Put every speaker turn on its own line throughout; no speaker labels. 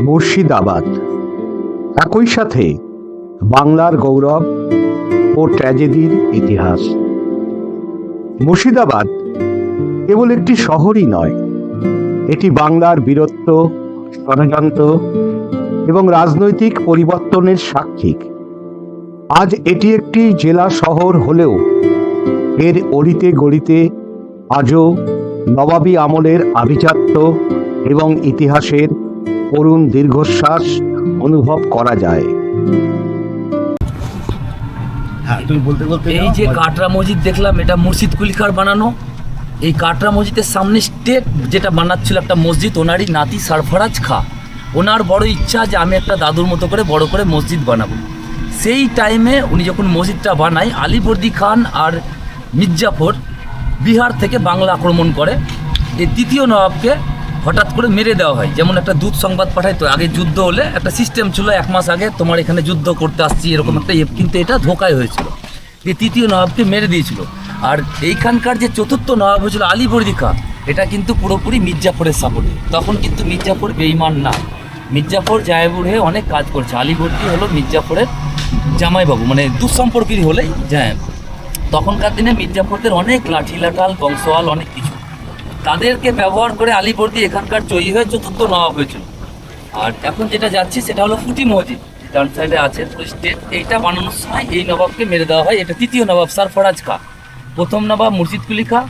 মুর্শিদাবাদ একই সাথে বাংলার গৌরব ও ট্র্যাজেডির ইতিহাস। মুর্শিদাবাদ কেবল একটি শহরই নয়, এটি বাংলার বীরত্ব, ষড়যন্ত্র এবং রাজনৈতিক পরিবর্তনের সাক্ষী। আজ এটি একটি জেলা শহর হলেও এর অলিতে গলিতে আজও নবাবী আমলের আভিজাত্য এবং ইতিহাসের করুণ দীর্ঘশ্বাস অনুভব করা যায়।
এই যে কাটরা মসজিদ দেখলাম, এটা মুর্শিদ কুলি খাঁর বানানো। এই কাটরা মসজিদের সামনে স্টেট যেটা বানাচ্ছিল একটা মসজিদ, ওনারই নাতি সরফরাজ খাঁ, ওনার বড় ইচ্ছা যে আমি একটা দাদুর মতো করে বড় করে মসজিদ বানাবো। সেই টাইমে উনি যখন মসজিদটা বানায়, আলীবর্দী খান আর মির্জাফর বিহার থেকে বাংলা আক্রমণ করে। এই দ্বিতীয় নবাবকে হঠাৎ করে মেরে দেওয়া হয়। যেমন একটা দূত সংবাদ পাঠায়, তো আগে যুদ্ধ হলে একটা সিস্টেম ছিল, 1 মাস আগে তোমার এখানে যুদ্ধ করতে আসছি, এরকম একটা কিন্তু এটা ধোকায় হয়েছিল। এই তৃতীয় নবাবকে মেরে দিয়েছিল। আর এইখানকার যে চতুর্থ নবাব হয়েছিল আলীবর্দী খাঁ, এটা কিন্তু পুরোপুরি মির্জাফরের সাপোর্টে। তখন কিন্তু মির্জাফর বেঈমান না, মির্জাফর জায়েবুর হয়ে অনেক কাজ করছে। আলীবর্দী হলো মির্জাফরের জামাইবাবু, মানে দুঃসম্পর্কেরই হলেই যায়। তখনকার দিনে মির্জাফরদের অনেক লাঠি লাঠাল বংশওয়াল অনেক কিছু, তাদেরকে ব্যবহার করে আলীবর্দী এখানকার জয়ী হয়ে চতুর্থ নবাব হয়েছিল। আর এখন যেটা যাচ্ছি সেটা হলো ফুটি মসজিদ, ডান সাইডে আছে স্টেট। এইটা বানানোর সময় এই নবাবকে মেরে দেওয়া হয়। এটা তৃতীয় নবাব সরফরাজ খাঁ। প্রথম নবাব মুর্শিদ কুলি খাঁ,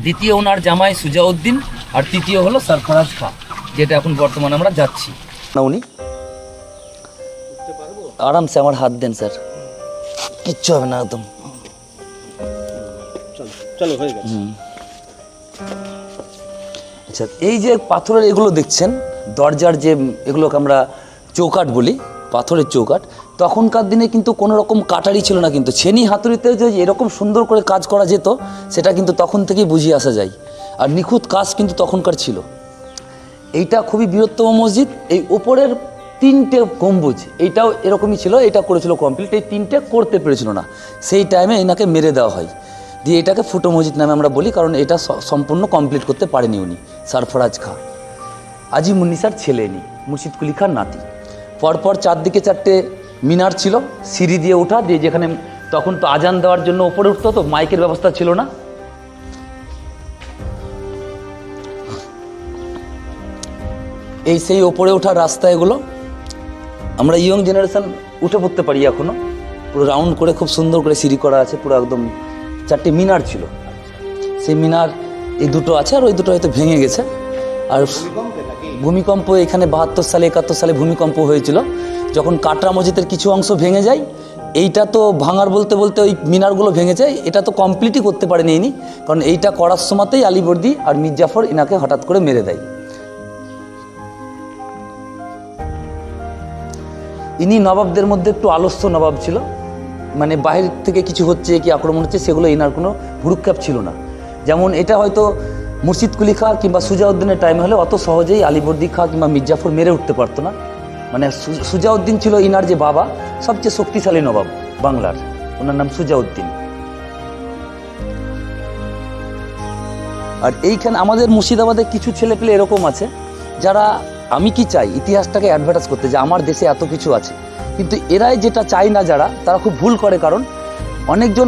দ্বিতীয় ওনার জামাই সুজাউদ্দিন, আর তৃতীয় হলো সরফরাজ খাঁ, যেটা এখন বর্তমানে আমরা যাচ্ছি না। উনি আরামসে আমার হাত দেন স্যার, কিচ্ছু হবে না, একদম চলো হয়ে গেছে। আচ্ছা, এই যে পাথরের এগুলো দেখছেন, দরজার যে এগুলোকে আমরা চৌকাঠ বলি, পাথরের চৌকাঠ, তখনকার দিনে কিন্তু কোনো রকম কাটারি ছিল না, কিন্তু ছেনি হাতুড়িতে যে এরকম সুন্দর করে কাজ করা যেত সেটা কিন্তু তখন থেকেই বুঝিয়ে আসা যায়। আর নিখুঁত কাজ কিন্তু তখনকার ছিল। এইটা খুবই বৃহত্তম মসজিদ। এই ওপরের 3টে গম্বুজ, এইটাও এরকমই ছিল, এটা করেছিল কমপ্লিট। এই 3টে করতে পেরেছিল না, সেই টাইমে এনাকে মেরে দেওয়া হয়, দিয়ে এটাকে ফুটো মসজিদ নামে আমরা বলি, কারণ এটা সম্পূর্ণ কমপ্লিট করতে পারেনি উনি, সরফরাজ খাঁ। আজিমুন্নিসার ছেলে ইনি, মুর্শিদ কুলি খাঁর নাতি। পরপর 4 দিকে 4টে মিনার ছিল, সিঁড়ি দিয়ে ওঠা, দিয়ে যেখানে তখন তো আজান দেওয়ার জন্য ওপরে উঠতো, তো মাইকের ব্যবস্থা ছিল না। এই সেই ওপরে ওঠার রাস্তা, এগুলো আমরা ইয়ং জেনারেশন উঠে পড়তে পারি এখনো। পুরো রাউন্ড করে খুব সুন্দর করে সিঁড়ি করা আছে, পুরো একদম 4টে মিনার ছিল। সেই মিনার এই দুটো আছে, আর ওই দুটো হয়তো ভেঙে গেছে। আর ভূমিকম্প এখানে 72 সালে 71 সালে ভূমিকম্প হয়েছিল, যখন কাটরা মসজিদের কিছু অংশ ভেঙে যায়। এইটা তো ভাঙার বলতে বলতে ওই মিনারগুলো ভেঙে যায়, এটা তো কমপ্লিটই করতে পারেনি ইনি, কারণ এইটা করার সময়তেই আলীবর্দী আর মির্জাফর এনাকে হঠাৎ করে মেরে দেয়। ইনি নবাবদের মধ্যে একটু আলস্য নবাব ছিল, মানে বাইরে থেকে কিছু হচ্ছে কি আক্রমণ হচ্ছে সেগুলো এনার কোনো ভুরুক্ষেপ ছিল না। যেমন এটা হয়তো মুর্শিদ কুলি খাঁ কিংবা সুজাউদ্দিনের টাইমে হলে অত সহজেই আলীবর্দী খাঁ কিংবা মির্জাফর মেরে উঠতে পারতো না। মানে সুজাউদ্দিন ছিল ইনার যে বাবা, সবচেয়ে শক্তিশালী নবাব বাংলার, ওনার নাম সুজাউদ্দিন। আর এইখানে আমাদের মুর্শিদাবাদে কিছু ছেলেপেলে এরকম আছে যারা, আমি কি চাই ইতিহাসটাকে অ্যাডভার্টাইজ করতে, যে আমার দেশে এত কিছু আছে, কিন্তু এরাই যেটা চায় না যারা, তারা খুব ভুল করে। কারণ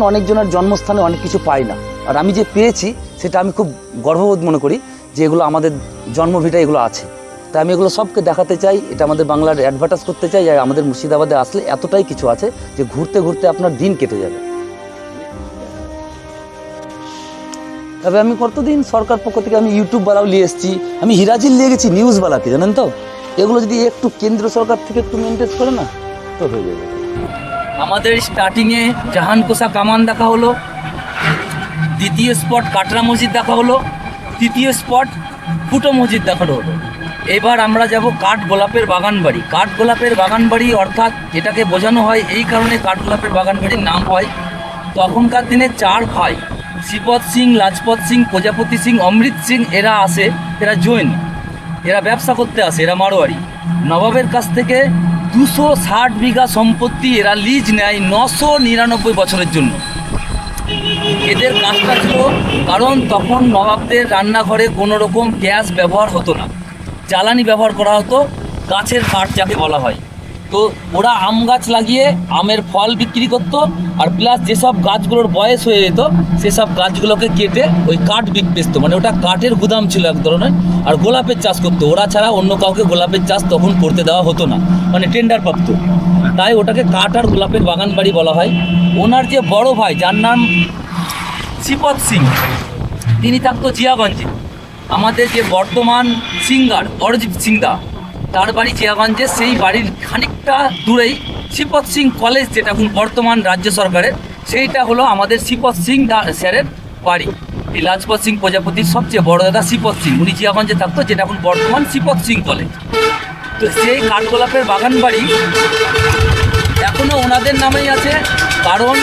অনেকজনের জন্মস্থানে অনেক কিছু পায় না, আর আমি যে পেয়েছি সেটা আমি খুব গর্ববোধ মনে করি যে এগুলো আমাদের জন্মভিটায় এগুলো আছে। তাই আমি এগুলো সবকে দেখাতে চাই, এটা আমাদের বাংলার অ্যাডভার্টাইজ করতে চাই, আর আমাদের মুর্শিদাবাদে আসলে এতটাই কিছু আছে যে ঘুরতে ঘুরতে আপনার দিন কেটে যাবে। তবে আমি কতদিন সরকার পক্ষ থেকে আমি ইউটিউবওয়ালাও নিয়ে এসেছি, আমি হিরাজিল নিয়ে গেছি নিউজওয়ালাকে, জানেন তো। এগুলো যদি একটু কেন্দ্র সরকার থেকে একটু মেনটেন করে না তো হয়ে যাবে। আমাদের স্টার্টিংয়ে জাহানকোষা কামান দেখা হলো, দ্বিতীয় স্পট কাটরা মসজিদ দেখা হলো, তৃতীয় স্পট ফুটো মসজিদ দেখানো হলো। এবার আমরা যাব কাঠগোলাপের বাগানবাড়ি। কাঠগোলাপের বাগানবাড়ি অর্থাৎ এটাকে বোঝানো হয় এই কারণে কাঠগোলাপের বাগানবাড়ির নাম হয়, তখনকার দিনে 4 ভাই শ্রীপদ সিং, লাজপত সিং, প্রজাপতি সিং, অমৃত সিং, এরা আসে, এরা জৈন, এরা ব্যবসা করতে আসে, এরা মারোয়ারি। নবাবের কাছ থেকে 260 বিঘা সম্পত্তি এরা লিজ নেয় 999 বছরের জন্য। এদের কাজটা ছিল, কারণ তখন নবাবদের রান্নাঘরে কোনো রকম গ্যাস ব্যবহার হতো না, জ্বালানি ব্যবহার করা হতো, গাছের কাঠ যাকে বলা হয়। তো ওরা আম গাছ লাগিয়ে আমের ফল বিক্রি করতো, আর প্লাস যেসব গাছগুলোর বয়স হয়ে যেত সেসব গাছগুলোকে কেটে ওই কাঠ বেচতো, মানে ওটা কাঠের গুদাম ছিল এক ধরনের। আর গোলাপের চাষ করতো, ওরা ছাড়া অন্য কাউকে গোলাপের চাষ তখন করতে দেওয়া হতো না, মানে টেন্ডার প্রাপ্ত। তাই ওটাকে কাঠ আর গোলাপের বাগান বাড়ি বলা হয়। ওনার যে বড় ভাই যার নাম শ্রীপদ সিং, তিনি থাকতো জিয়াগঞ্জে। আমাদের যে বর্তমান সিঙ্গার অরিজিৎ সিং দা, তার বাড়ি জিয়াগঞ্জে। সেই বাড়ির খানিকটা দূরেই শ্রীপদ সিং কলেজ, যেটা এখন বর্তমান রাজ্য সরকারের, সেইটা হলো আমাদের শ্রীপদ সিং স্যারের বাড়ি। এই লাজপত সিং প্রজাপতির সবচেয়ে বড় দাদা শ্রীপদ সিং, উনি জিয়াগঞ্জে থাকতো, যেটা এখন বর্তমান শ্রীপদ সিং কলেজ। তো সেই কাঠগোলাপের বাগান বাড়ি এখনও ওনাদের নামেই আছে। কারণ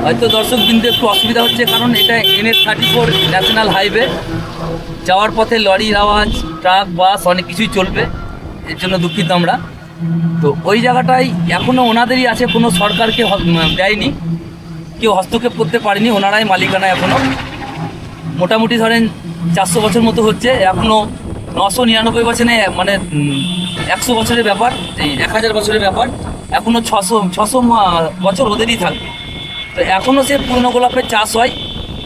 হয়তো দর্শকবৃন্দ একটু অসুবিধা হচ্ছে, কারণ এটা NH-34 ন্যাশনাল হাইওয়ে, যাওয়ার পথে লরির আওয়াজ, ট্রাক, বাস অনেক কিছুই চলবে, এর জন্য দুঃখিত আমরা। তো ওই জায়গাটাই এখনও ওনাদেরই আছে, কোনো সরকারকে দেয়নি, কেউ হস্তক্ষেপ করতে পারেনি, ওনারাই মালিকানা এখনও। মোটামুটি ধরেন 400 বছর মতো হচ্ছে, এখনও 999 বছরে, মানে 100 বছরের ব্যাপার, এই 1000 বছরের ব্যাপার, এখনও 600 বছর ওদেরই থাকবে। তো এখনও সে পুরনো গোলাপের চাষ হয়,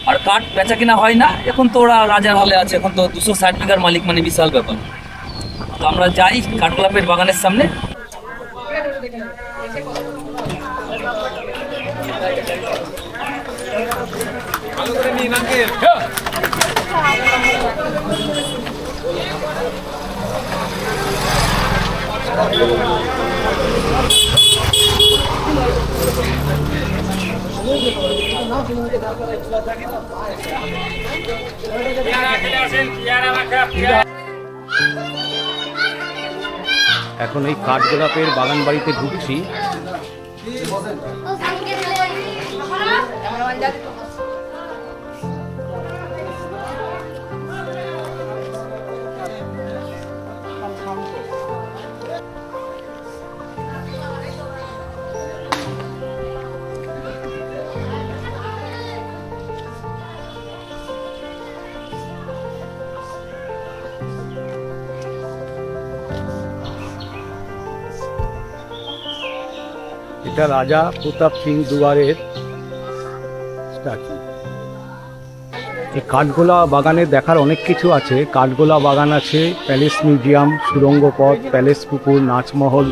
আর কাঠ বেচা কিনা হয় না। এখন তো ওরা রাজার হালে আছে, এখন তো 260 বিঘার মালিক, মানে বিশাল ব্যাপার। তো আমরা যাই কাঠগোলাপের বাগানের সামনে।
এখন এই কাঠগোলাপের বাগান বাড়িতে ঢুকছি। এটা রাজা প্রতাপ সিং দুয়ারের স্ট্যাচু। এই কাঠগোলা বাগানে দেখার অনেক কিছু আছে। কাঠগোলা বাগান আছে, প্যালেস মিউজিয়াম, সুড়ঙ্গ পথ, প্যালেস পুকুর, নাচমহল,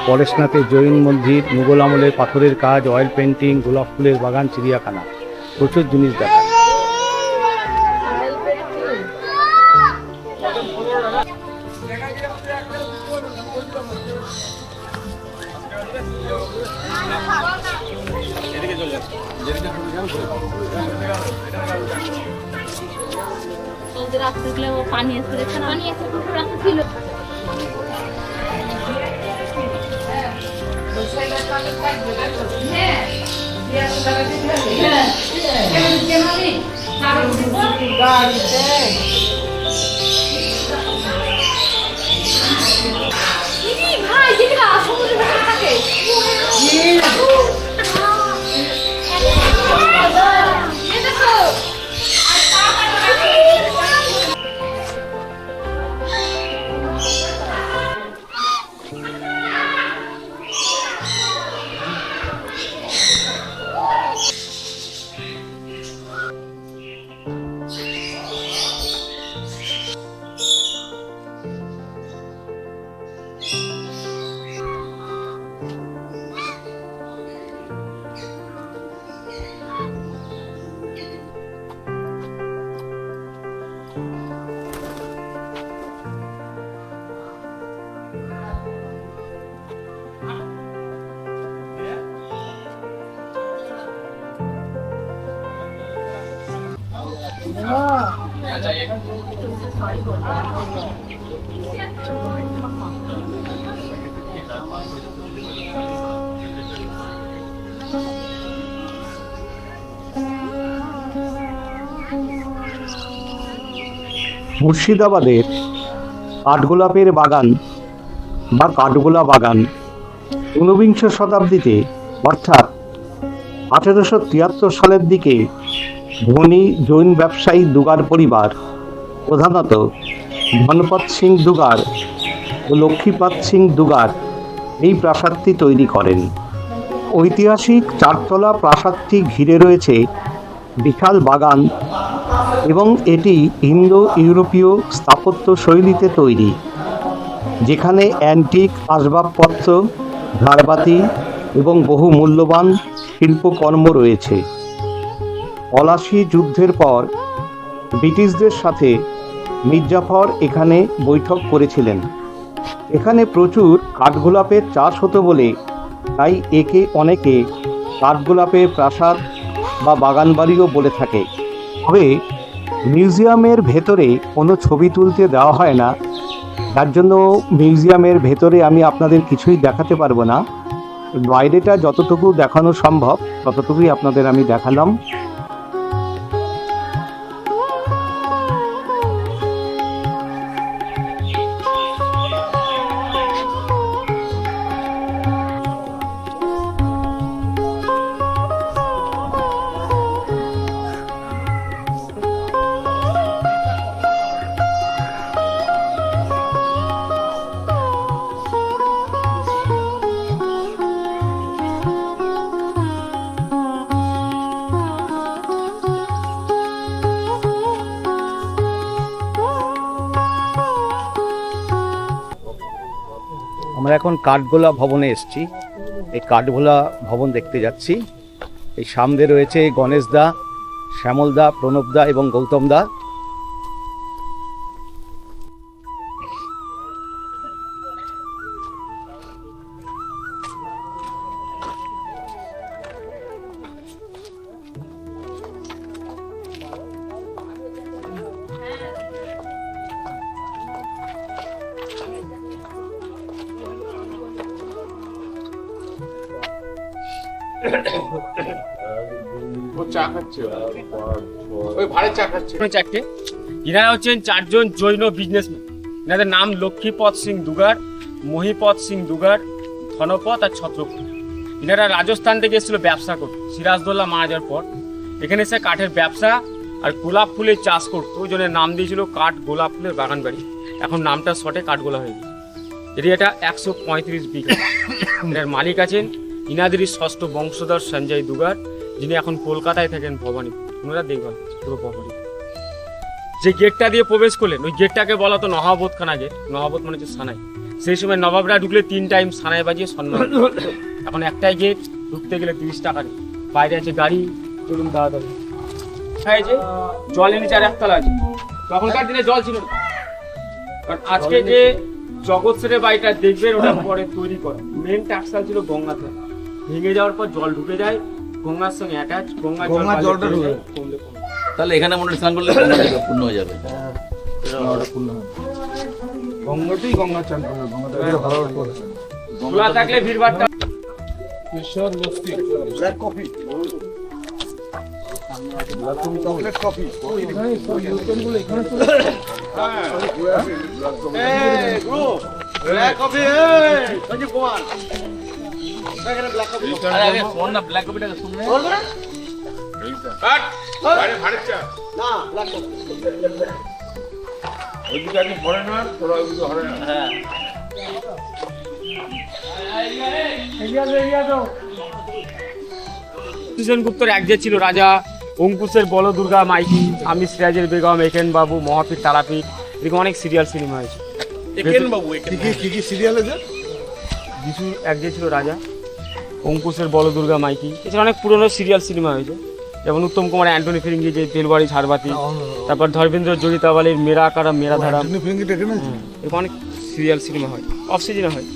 পরেশনাথের জৈন মন্দির, মুঘল আমলের পাথরের কাজ, অয়েল পেন্টিং, গোলাপ ফুলের বাগান, চিড়িয়াখানা, প্রচুর জিনিস দেখা।
রাখতে ও পানি এসে পানি এসে রাখতে ছিল। ভাই যেটা সমুদ্রের ভেতরে থাকে
মুর্শিদাবাদের কাঠগোলাপের বাগান বা কাঠগোলা বাগান 19 শতাব্দীতে অর্থাৎ 1873 সালের দিকে
ধনী জৈন ব্যবসায়ী দুগার পরিবার প্রধানত ধনপত সিং দুগার ও লক্ষ্মীপত সিং দুগার এই প্রাসাদটি তৈরি করেন। ঐতিহাসিক চারতলা প্রাসাদটি ঘিরে রয়েছে বিশাল বাগান এবং এটি ইন্দো ইউরোপীয় স্থাপত্য শৈলীতে তৈরি, যেখানে অ্যান্টিক আসবাবপত্র, ঝাড়বাতি এবং বহু মূল্যবান শিল্পকর্ম রয়েছে। পলাশী যুদ্ধের পর ব্রিটিশদের সাথে মির্জাফর এখানে বৈঠক করেছিলেন। এখানে প্রচুর কাঠগোলাপের চাষ হতো বলে তাই একে অনেকে কাঠগোলাপের প্রাসাদ বা বাগানবাড়িও বলে থাকে। তবে মিউজিয়ামের ভেতরে কোনো ছবি তুলতে দেওয়া হয় না, তার জন্য মিউজিয়ামের ভেতরে আমি আপনাদের কিছুই দেখাতে পারবো না। বাইরেটা যতটুকু দেখানো সম্ভব ততটুকুই আপনাদের আমি দেখালাম।
আমরা এখন কাঠগোলা ভবনে এসেছি। এই কাঠগোলা ভবন দেখতে যাচ্ছি। এই সামনে রয়েছে গণেশ দা, শ্যামল দা, প্রণব দা এবং গৌতম দা।
চারটে এনারা হচ্ছেন চারজন জৈন বিজনেসম্যান। এনাদের নাম লক্ষ্মীপত সিং দুগার, মহিপত সিং দুগার, ধনপত আর ছত্রপত। এনারা রাজস্থান থেকে এসেছিল ব্যবসা করতে। সিরাজদৌল্লা মারা যাওয়ার পর এখানে এসে কাঠের ব্যবসা আর গোলাপ ফুলের চাষ করতো, ওই জন্য নাম দিয়েছিল কাঠ গোলাপ ফুলের বাগান বাড়ি। এখন নামটা শর্টে কাঠগোলা হয়ে গেছে। এরিয়াটা 135 বিঘা। এর মালিক আছেন ইনাদেরই ষষ্ঠ বংশধর সঞ্জয় দুগার, যিনি এখন কলকাতায় থাকেন ভবানী। ওনারা দেখবেন পুরো ভবানী। যে গেটটা দিয়ে প্রবেশ করলেন ওই গেটটাকে বলা তো নবাবতখানা গেট। নবাবত মানে হচ্ছে সানাই। সেই সময় নবাবরা ঢুকলে 3 টাইম সানাই বাজিয়ে সম্মান। এখন একটাই গেট, ঢুকতে গেলে 30 টাকা। বাইরে আছে গাড়ি, চলুন দাঁড়াতে। এই যে জলের নিচে আর একতলা আছে। তখনকার দিনে জল ছিল না, কারণ আজকে যে জগৎ সেরের বাড়িটা দেখবেন ওটা পরে তৈরি করে। মেন টাক্সাল ছিল গঙ্গাতে, ভেঙে যাওয়ার পর জল ঢুকে যায় গঙ্গার সঙ্গে অ্যাটাচ। গঙ্গার জলটা ঢুকে যায়,
তাহলে এখানে মনে স্নান করলে পূর্ণ হয়ে যাবে।
গঙ্গাতেই গঙ্গা চান খোলা থাকলে ভিড়ভাড়টা। গুপ্তর এক যে ছিল রাজা, অঙ্কুশের বল দুর্গা মাইকি, আমি সিরাজের বেগম, একেন বাবু, মহাপীর তারাপীঠ, এরকম অনেক সিরিয়াল সিনেমা হয়েছে। যিশু এক যে ছিল রাজা, অঙ্কুশের বল দুর্গা মাইকি, এছাড়া অনেক পুরনো সিরিয়াল সিনেমা হয়েছে। যেমন উত্তম কুমার অ্যান্টনি ফিরিঙ্গি যে তেলবাড়ি ঝাড়বাতি, তারপর ধর্মেন্দ্র জড়িতাওয়ালির মেরা কারা মেরা ধারা, এরকম অনেক সিরিয়াল সিনেমা হয়, অফ সিজনে হয়।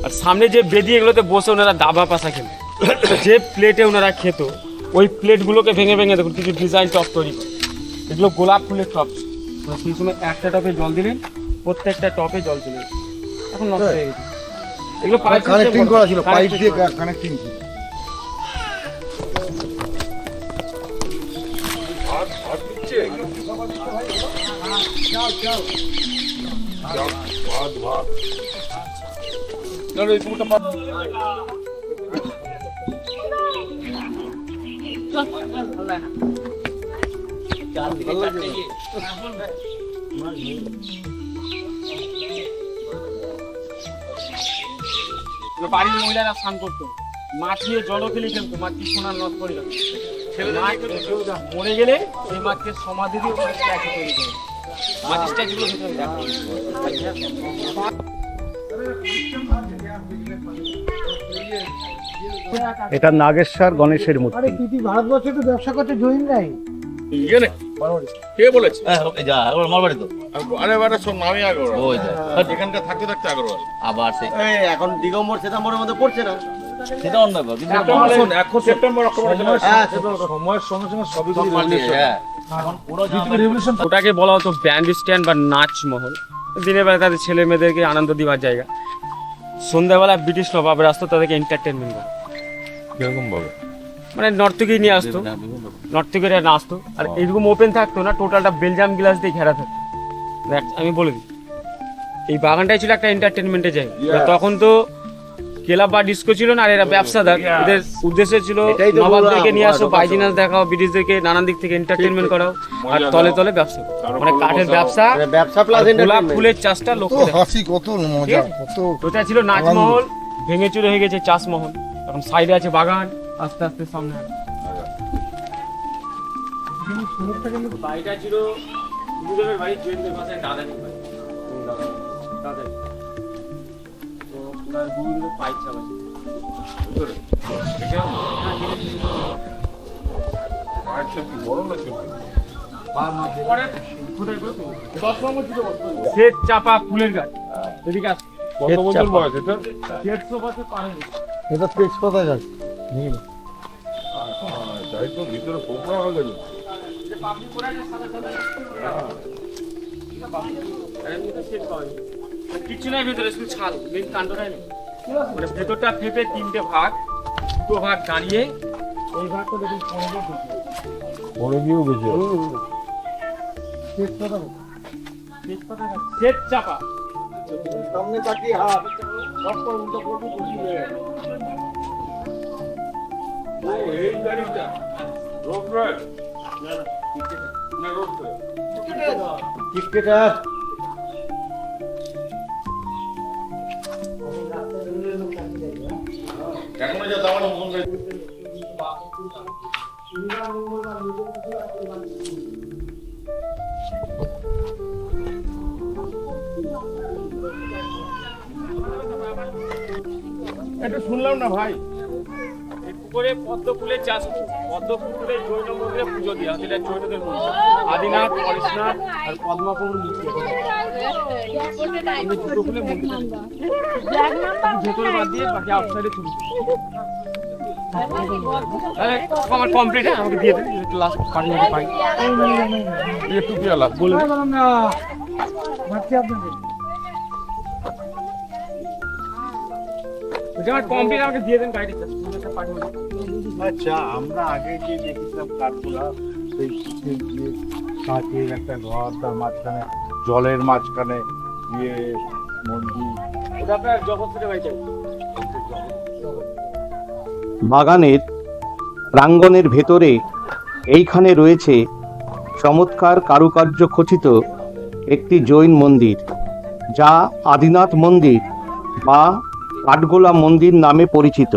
আর সামনে যে বেদি এগুলোতে বসে ওনারা দাবা পাশা খেলে, যে প্লেটে ওনারা খেত ওই প্লেটগুলোকে ভেঙে ভেঙে দেখুন কিছু ডিজাইন টপ তৈরি করে। এগুলো গোলাপ ফুলের টপ। সেই সময় একটা টপে জল দিলেন, প্রত্যেকটা টপে জল চলে গেছে, এখন নষ্ট হয়ে গেছে। এগুলো কানেক্টিং করা ছিল, পাইপ দিয়ে কানেক্টিং ছিল। বাড়ির মহিলারা স্নান করতো, মাছ নিয়ে জলও ফেলে খেলতো, মাছটি সোনার নদ করে রাখতো। মরে গেলে সেই মাছকে সমাধি দিয়ে ওখানে স্ট্যাচু তৈরি করে, মাছের স্ট্যাচুগুলো ভেতরে রাখা।
এটা নাগেশ্বর গণেশের মূর্তি।
ভারতবর্ষে তো ব্যবসা করতে জয়েন নাই।
কে বলেছে?
মারবাড়ি তো
আরে বারে সব নামই আগরওয়াল।
ওই
এখানকার থাকতে থাকতে আগরওয়াল।
আবার সেই
এখন দিগম্বর সেতাম্বরের মধ্যে পড়ছে না।
সেটা অন্য ব্যাপার, কিন্তু
এখন সেপ্টেম্বর অক্টোবর
সময়ের সঙ্গে সঙ্গে সবই
হ্যাঁ, এখন পুরো জামা
ওটাকে বলা হতো ব্যান্ড স্ট্যান্ড বা নাচ মহল। দিনের বেলা তাদের ছেলে মেয়েদেরকে আনন্দ দেওয়ার জায়গা, সন্ধ্যাবেলা ব্রিটিশ নবাবরা আসতো তাদেরকে এন্টারটেনমেন্ট করে।
কিরকম ভাবে?
মানে নর্তকী নিয়ে আসতো, নর্তকীরা নাচতো, আর এইরকম ওপেন থাকতো না, টোটালটা বেলজাম গ্লাস দিয়ে ঘেরা থাকতো। আমি বলে দিই, এই বাগানটাই ছিল একটা এন্টারটেনমেন্টের জায়গা। তখন তো ক্লাব বা ডিস্কো ছিল না, আর এরা ব্যবসাদার, এদের উদ্দেশ্য ছিল নবাবদেরকে নিয়ে আসো, বাইজিনাস দেখাও, ব্রিটিশদেরকে নানান দিক থেকে এন্টারটেনমেন্ট করাও, আর তলে তলে ব্যবসা করো। মানে কাঠের ব্যবসা, গোলাপ ফুলের চাষটা লক্ষ্য
হাসি কত মজা, কত
ওটা ছিল নাচমহল, ভেঙে চুরে হয়ে গেছে চাষমহল। এখন সাইডে আছে বাগান, আস্তে আস্তে সামনে বাড়িটা ছিল গুরুদেবের বাড়ি, জৈনদের ভাষায় দাদানি বাড়ি। দাদানি তো ওনার গুরুদেবের পাইক চাবাই শ্বেত চাপা ফুলের গাছ। এদিকে আস।
কত বছর বয়স এটা?
150 বছর পার হয়ে গেছে।
এটা তেজপাতা গাছ।
তাই তো ভিতরে পোকরা হয়ে গেল।
কিছু নাই ভেতরে, শুধু ছাল, মেন কাণ্ডটাই নেই। মানে ভেতরটা ফেপে 3টে ভাগ, 2 ভাগ দাঁড়িয়ে, এই ভাগটা দেখুন
পরে গিয়েও গেছে।
তেজপাতা
শ্বেত চাপা।
সামনে তাকিয়ে হাত সব করে উল্টো করবি বসিয়ে
এই গাড়িটা রোড রয়েল না রোড
টিকেটার
এখনো যা দাম মন করে
এটা শুনলাম না ভাই, এই পুকুরে পদ্ম ফুলের চাষ হতো। পদ্ম ফুলের জৈন মন্দিরে পুজো দেওয়া, যেটা জৈনদের মন্দির। আদিনাথ, পরেশনাথ আর পদ্মাপুর মূর্তি আছে। এই দুটো ফুলের মন্দির আছে। ভেতরে বাদ দিয়ে বাকি আউটসাইডে ছবি। তাহলে আমার কমপ্লিট, হ্যাঁ আমাকে দিয়ে দেন, লাস্ট পার্ট মধ্যে পাই
একটু পেয়ালা বলে
না ভাবছি আপনাদের
আমার কমপ্লিট, আমাকে দিয়ে দেন গাড়িতে পার্ট মধ্যে।
আচ্ছা, আমরা আগে যে দেখেছিলাম কাঠগুলা সেই শীতের দিয়ে কাঠের একটা ঘর, তার মাঝখানে জলের মাঝখানে দিয়ে মন্দির।
ওটা আপনার জগৎ থেকে বাড়ি যাবে।
বাগানের প্রাঙ্গণের ভেতরে এইখানে রয়েছে চমৎকার কারুকার্য খচিত একটি জৈন মন্দির, যা আদিনাথ মন্দির বা কাঠগোলা মন্দির নামে পরিচিত।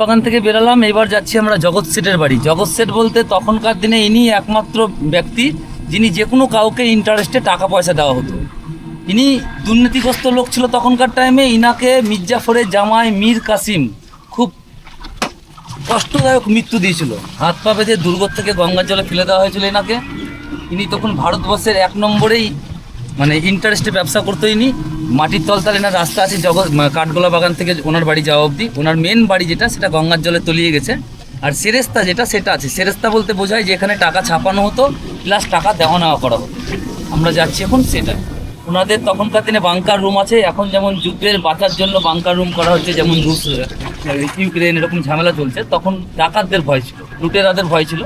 বাগান থেকে বেরালাম, এবার যাচ্ছি আমরা জগৎ শেঠের বাড়ি। জগৎ শেঠ বলতে তখনকার দিনে ইনি একমাত্র ব্যক্তি যিনি যে কোনো কাউকে ইন্টারেস্টে টাকা পয়সা দেওয়া হতো। ইনি দুর্নীতিগ্রস্ত লোক ছিল তখনকার টাইমে। ইনাকে মির্জাফরের জামাই মীর কাসিম খুব কষ্টদায়ক মৃত্যু দিয়েছিল। হাত পা বেঁধে দুর্গ থেকে গঙ্গার জলে ফেলে দেওয়া হয়েছিল এনাকে। ইনি তখন ভারতবর্ষের 1 নম্বরেই মানে ইন্টারেস্টে ব্যবসা করতো। ইনি মাটির তলতাল এনার রাস্তা আছে কাঠগোলা বাগান থেকে ওনার বাড়ি যাওয়া অবধি। ওনার মেন বাড়ি যেটা সেটা গঙ্গার জলে তলিয়ে গেছে। আর সেরেস্তা যেটা সেটা আছে। সেরেস্তা বলতে বোঝায় যে এখানে টাকা ছাপানো হতো প্লাস টাকা দেওয়া নেওয়া করা হতো। আমরা যাচ্ছি এখন সেটা। ওনাদের তখনকার দিনে বাংকার রুম আছে। এখন যেমন যুদ্ধের বাঁচার জন্য বাংকার রুম করা হচ্ছে, যেমন রুশ ইউক্রেন এরকম ঝামেলা চলছে, তখন ডাকাতদের ভয় ছিল, লুটেরাদের ভয় ছিল।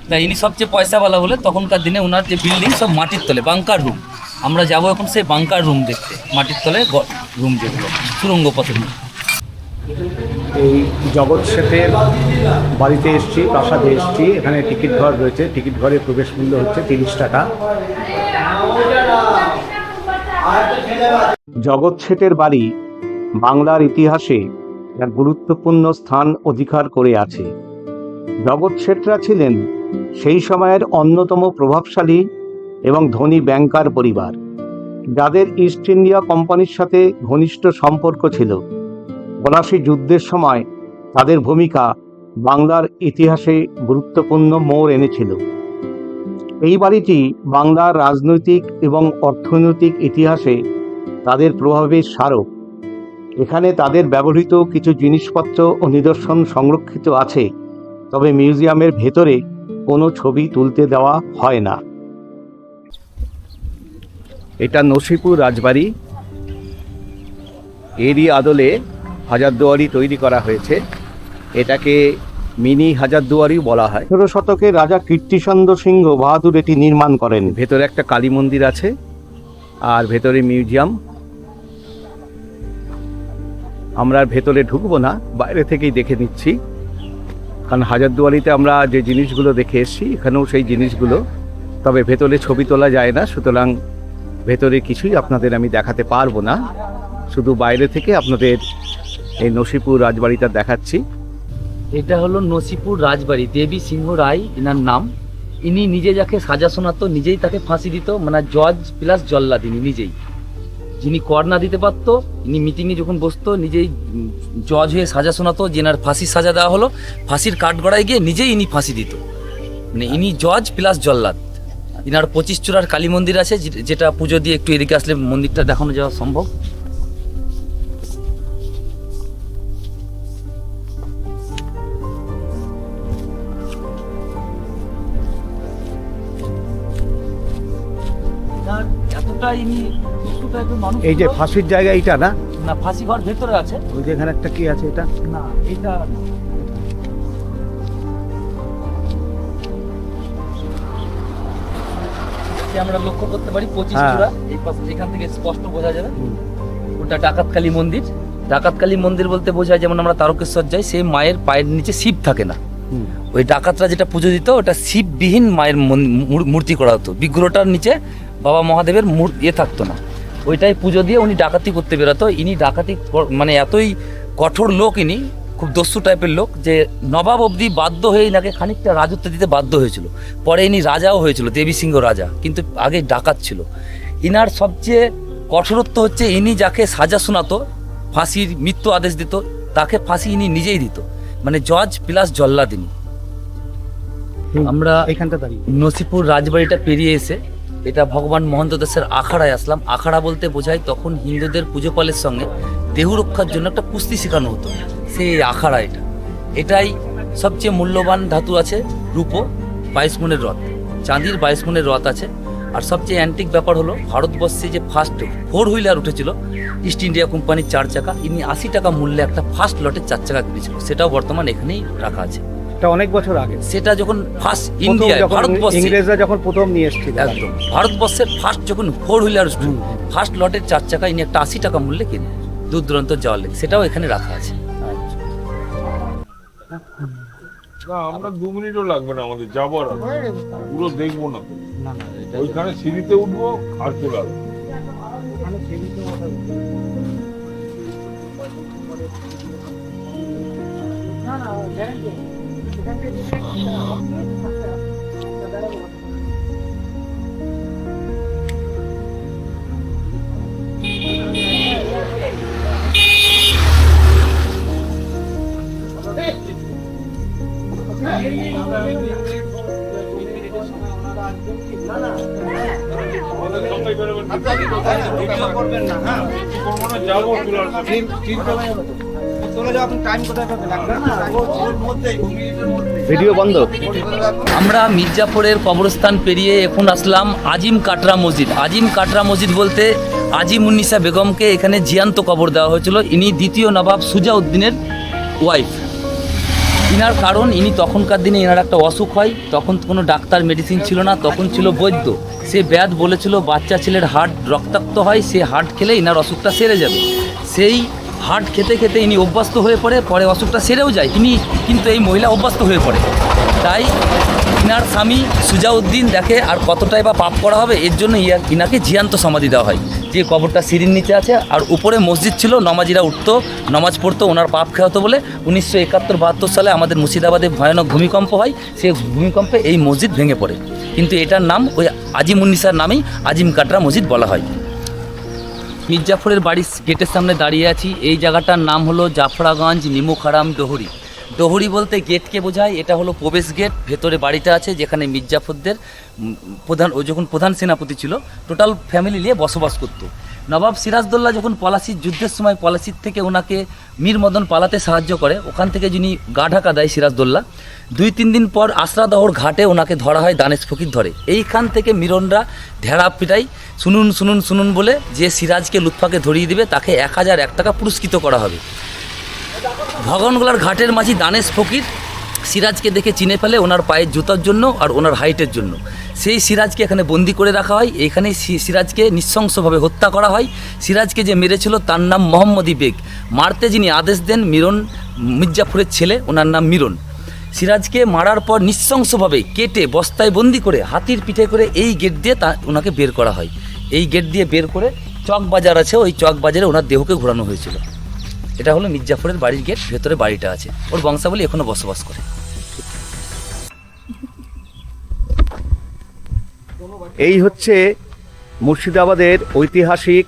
তাই ইনি সবচেয়ে পয়সাওয়ালা বলে তখনকার দিনে ওনার যে বিল্ডিং সব মাটির তলে, বাংকার রুম। আমরা যাবো এখন সেই বাংকার রুম দেখতে, মাটির তলে রুম যেগুলো সুরঙ্গ পথের মধ্যে।
এই জগৎ শেঠের বাড়িতে এসেছি, প্রাসাদে এসেছি। এখানে টিকিট ঘর রয়েছে, টিকিট ঘরে প্রবেশ মূল্য হচ্ছে 30 টাকা।
জগৎ শেঠের বাড়ি বাংলার ইতিহাসে এক গুরুত্বপূর্ণ স্থান অধিকার করে আছে। জগৎ শেঠরা ছিলেন সেই সময়ের অন্যতম প্রভাবশালী এবং ধনী ব্যাংকার পরিবার, যাদের ইস্ট ইন্ডিয়া কোম্পানির সাথে ঘনিষ্ঠ সম্পর্ক ছিল। পলাশী যুদ্ধের সময় তাদের ভূমিকা বাংলার ইতিহাসে গুরুত্বপূর্ণ মোড় এনেছিল। এই বাড়িটি বাংলার রাজনৈতিক এবং অর্থনৈতিক ইতিহাসে তাদের প্রভাবের স্মারক। এখানে তাদের ব্যবহৃত কিছু জিনিসপত্র ও নিদর্শন সংরক্ষিত আছে, তবে মিউজিয়ামের ভেতরে কোনো ছবি তুলতে দেওয়া হয় না।
এটা নসিপুর রাজবাড়ি, এরই আদলে হাজারদুয়ারি তৈরি করা হয়েছে। এটাকে মিনি হাজারদুয়ারি বলা হয়।
১৮ শতকে রাজা কীর্তিচন্দ্র সিংহ বাহাদুর এটি নির্মাণ করেন।
ভেতরে একটা কালী মন্দির আছে আর ভেতরে মিউজিয়াম। আমরা ভেতরে ঢুকবো না, বাইরে থেকেই দেখে নিচ্ছি, কারণ হাজারদুয়ারিতে আমরা যে জিনিসগুলো দেখে এসেছি এখানেও সেই জিনিসগুলো, তবে ভেতরে ছবি তোলা যায় না, সুতরাং ভেতরে কিছুই আপনাদের আমি দেখাতে পারবো না। শুধু বাইরে থেকে আপনাদের এই নসিপুর রাজবাড়িটা দেখাচ্ছি।
এটা হলো নসিপুর রাজবাড়ি, দেবী সিংহ রায় এনার নাম। ইনি নিজে যাকে সাজা শোনাতো নিজেই তাকে ফাঁসি দিত, মানে জজ প্লাস জল্লাদ ইনি নিজেই। যিনি কর না দিতে পারতো, ইনি মিটিংয়ে যখন বসতো নিজেই জজ হয়ে সাজা শোনাতো, যেনার ফাঁসির সাজা দেওয়া হলো ফাঁসির কাঠগড়ায় গিয়ে নিজেই ইনি ফাঁসি দিত। মানে ইনি জজ প্লাস জল্লাদ। ইনার 25 চূড়ার কালী মন্দির আছে, যেটা পুজো দিয়ে একটু এদিকে আসলে মন্দিরটা দেখানো যাওয়া সম্ভব। এতটা ইনি দুষ্টু টাইপের মানুষ
এই যে
ছিল।
ফাঁসির জায়গা এইটা না?
না, ফাঁসি ঘর ভেতরে আছে।
ওই যে এখানে একটা কি আছে এটা?
না, এটা আমরা লক্ষ্য করতে পারি 25
হ্যাঁ।
চূড়া, এই পাশে এখান থেকে স্পষ্ট বোঝা যাবে। ওটা ডাকাতকালী মন্দির। ডাকাতকালী মন্দির বলতে বোঝায় যেমন আমরা তারকেশ্বর যাই, সেই মায়ের পায়ের নিচে শিব থাকে না। ওই ডাকাতরা যেটা পুজো দিত ওটা শিববিহীন মায়ের মূর্তি করা হতো, বিগ্রহটার নিচে বাবা মহাদেবের থাকতো না। ওইটাই পুজো দিয়ে উনি ডাকাতি করতে বেরোতো। ইনি ডাকাতি মানে এতই কঠোর লোক, ইনি খুব দস্যু টাইপের লোক যে নবাব অবধি বাধ্য হয়ে ইনাকে খানিকটা রাজত্ব দিতে বাধ্য হয়েছিল। পরে ইনি রাজাও হয়েছিল, দেবী সিংহ রাজা, কিন্তু আগে ডাকাত ছিল। ইনার সবচেয়ে কঠোরত্ব হচ্ছে ইনি যাকে সাজা শোনাতো, ফাঁসির মৃত্যু আদেশ দিত, তাকে ফাঁসি ইনি নিজেই দিত, মানে জজ প্লাস জল্লাদ ইনি। আমরা
এইখানটা দাঁড়িয়ে
নসিপুর রাজবাড়িটা পেরিয়ে এসে এটা ভগবান মহন্ত দাসের আখাড়ায় আসলাম। আখাড়া বলতে বোঝায় তখন হিন্দুদের পুজো পালের সঙ্গে দেহ রক্ষার জন্য একটা কুস্তি শেখানো হতো, সেই আখাড়া এটা। এটাই সবচেয়ে মূল্যবান ধাতু আছে রূপো, 22 মণের রথ, চাঁদির 22 মণের রথ আছে। আর সবচেয়ে অ্যান্টিক ব্যাপার হলো ভারতবর্ষে যে ফার্স্ট 4 হুইলার উঠেছিল ইস্ট ইন্ডিয়া কোম্পানির 4 চাকা, ইনি 80 টাকা মূল্যে একটা ফার্স্ট লটের 4 চাকা কিনেছিল, সেটাও বর্তমান এখানেই রাখা আছে।
এটা অনেক বছর আগে,
সেটা যখন ফার্স্ট
প্রথম
ইন্ডিয়া
যখন
ভারতবর্ষে,
ইংরেজরা যখন প্রথম নিয়ে এসেছিল,
একদম ভারতবর্ষের ফার্স্ট যখন 4 হুইলার ফার্স্ট লটের 4 চাকা ইনি একটা 80 টাকা মূল্যে কিনে দূর দূরান্ত যাওয়ার লেগে, সেটাও এখানে রাখা আছে।
না, আমরা 2 মিনিটও লাগবে না আমাদের যাবো, আর পুরো দেখবো না তো। ওইখানে সিঁড়িতে উঠবো আর চলে আসবো। যাবো
ভিডিও বন্ধ।
আমরা মির্জাপুরের কবরস্থান পেরিয়ে এখন আসলাম আজিম কাটরা মসজিদ। আজিম কাটরা মসজিদ বলতে আজিম উন্নিসা বেগমকে এখানে জিয়ান্ত কবর দেওয়া হয়েছিল। ইনি দ্বিতীয় নবাব সুজাউদ্দিনের ওয়াইফ। ইনার কারণ ইনি তখনকার দিনে এনার একটা অসুখ হয়, তখন কোনো ডাক্তার মেডিসিন ছিল না, তখন ছিল বৈদ্য। সে ব্যাধ বলেছিল বাচ্চা ছেলের হার্ট রক্তাক্ত হয়, সে হার্ট খেলে ইনার অসুখটা সেরে যাবে। সেই হার্ট খেতে খেতে ইনি অভ্যস্ত হয়ে পরে অসুখটা সেরেও যায়, ইনি কিন্তু এই মহিলা অভ্যস্ত হয়ে পড়ে। তাই ইনার স্বামী সুজাউদ্দিন দেখে আর কতটাই বা পাপ করা হবে, এর জন্য ইনাকে জিয়ান্ত সমাধি দেওয়া হয়। যে কবরটা সিঁড়ির নিচে আছে, আর উপরে মসজিদ ছিল, নমাজিরা উঠতো, নমাজ পড়তো, ওনার পাপ খেয়ে হতো বলে 1971-72 সালে আমাদের মুর্শিদাবাদে ভয়ানক ভূমিকম্প হয়। সেই ভূমিকম্পে এই মসজিদ ভেঙে পড়ে, কিন্তু এটার নাম ওই আজিমুন্নিসার নামেই আজিম কাটরা মসজিদ বলা হয়। মির্জাফরের বাড়ির গেটের সামনে দাঁড়িয়ে আছি। এই জায়গাটার নাম হলো জাফরাগঞ্জ নিমুখারাম ডহরি। ডহরি বলতে গেটকে বোঝায়, এটা হলো প্রবেশ গেট। ভেতরে বাড়িটা আছে যেখানে মির্জাফরদের ও যখন প্রধান সেনাপতি ছিল, টোটাল ফ্যামিলি নিয়ে বসবাস করত। নবাব সিরাজদৌল্লা যখন পলাশির যুদ্ধের সময় পলাশির থেকে ওনাকে মীর মদন পালাতে সাহায্য করে, ওখান থেকে যিনি গা ঢাকা দেয় সিরাজদৌল্লা, 2-3 দিন পর আশরাদহর ঘাটে ওনাকে ধরা হয়, দানেশ ফকির ধরে। এইখান থেকে মিরনরা ঢেড়া পিটাই শুনুন শুনুন শুনুন বলে, যে সিরাজকে লুৎফাকে ধরিয়ে দিবে তাকে 1001 টাকা পুরস্কৃত করা হবে। ভগবানগোলার ঘাটের মাঝি দানেশ ফকির সিরাজকে দেখে চিনে ফেলে ওনার পায়ের জুতার জন্য আর ওনার হাইটের জন্য। সেই সিরাজকে এখানে বন্দি করে রাখা হয়। এখানেই সিরাজকে নৃশংসভাবে হত্যা করা হয়। সিরাজকে যে মেরেছিল তার নাম মোহাম্মদী বেগ। মারতে যিনি আদেশ দেন মির্জাফরের ছেলে, ওনার নাম মিরন। সিরাজকে মারার পর নৃশংসভাবে কেটে বস্তায় বন্দি করে হাতির পিঠে করে এই গেট দিয়ে ওনাকে বের করা হয়। এই গেট দিয়ে বের করে চক বাজার আছে, ওই চক বাজারে ওনার দেহকে ঘোরানো হয়েছিল। এটা হলো মির্জাফরের বাড়ির গেট, ভেতরে বাড়িটা আছে, ওর বংশাবলী এখনো বসবাস করে।
এই হচ্ছে মুর্শিদাবাদের ঐতিহাসিক,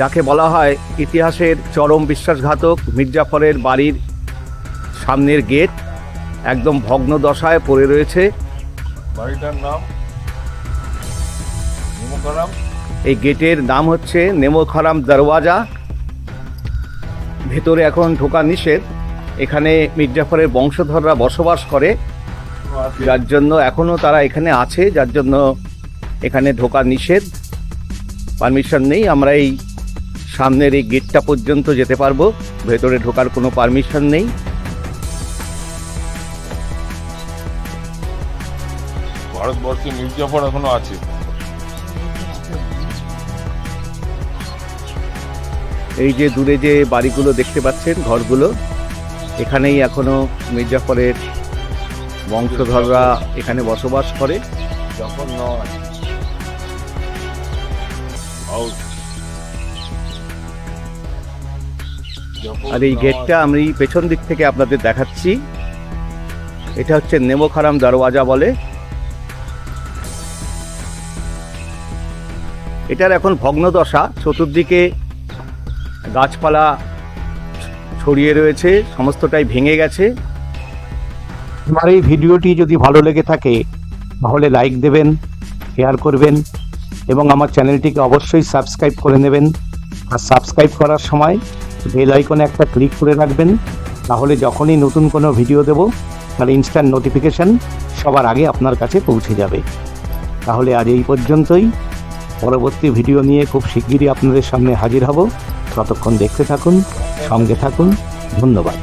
যাকে বলা হয় ইতিহাসের চরম বিশ্বাসঘাতক, মির্জাফরের বাড়ির সামনের গেট একদম ভগ্ন দশায় পড়ে রয়েছে।
বাড়িটার নাম নিমুখারাম।
এই গেটের নাম হচ্ছে নেমোখারাম দরওয়াজা। ভেতরে এখন ঢোকা নিষেধ। এখানে মির্জাফরের বংশধররা বসবাস করে, যার জন্য এখনও তারা এখানে আছে, যার জন্য এখানে ঢোকা নিষেধ, পারমিশন নেই। আমরা এই সামনের এই গেটটা পর্যন্ত যেতে পারবো, ভেতরে ঢোকার কোনো পারমিশন নেই।
ভারতবর্ষে মির্জাফর এখনো আছে।
এই যে দূরে যে বাড়িগুলো দেখতে পাচ্ছেন, ঘরগুলো, এখানেই এখনো মির্জাফরের বংশধররা এখানে বসবাস করে।
যখন নয়
আর এই গেটটা আমি পেছন দিক থেকে আপনাদের দেখাচ্ছি। এটা হচ্ছে নেমোখারাম দরওয়াজা বলে। এটার এখন ভগ্নদশা, চতুর্দিকে গাছপালা ছড়িয়ে রয়েছে, সমস্তটাই ভেঙে গেছে।
আমার এই ভিডিওটি যদি ভালো লেগে থাকে তাহলে লাইক দেবেন, শেয়ার করবেন এবং আমার চ্যানেলটিকে অবশ্যই সাবস্ক্রাইব করে নেবেন। আর সাবস্ক্রাইব করার সময় বেল আইকনে একটা ক্লিক করে রাখবেন, তাহলে যখনই নতুন কোনো ভিডিও দেব তাহলে ইনস্ট্যান্ট নোটিফিকেশান সবার আগে আপনার কাছে পৌঁছে যাবে। তাহলে আজ এই পর্যন্তই। পরবর্তী ভিডিও নিয়ে খুব শিগগিরই আপনাদের সামনে হাজির হব। ততক্ষণ দেখতে থাকুন, সঙ্গে থাকুন। ধন্যবাদ।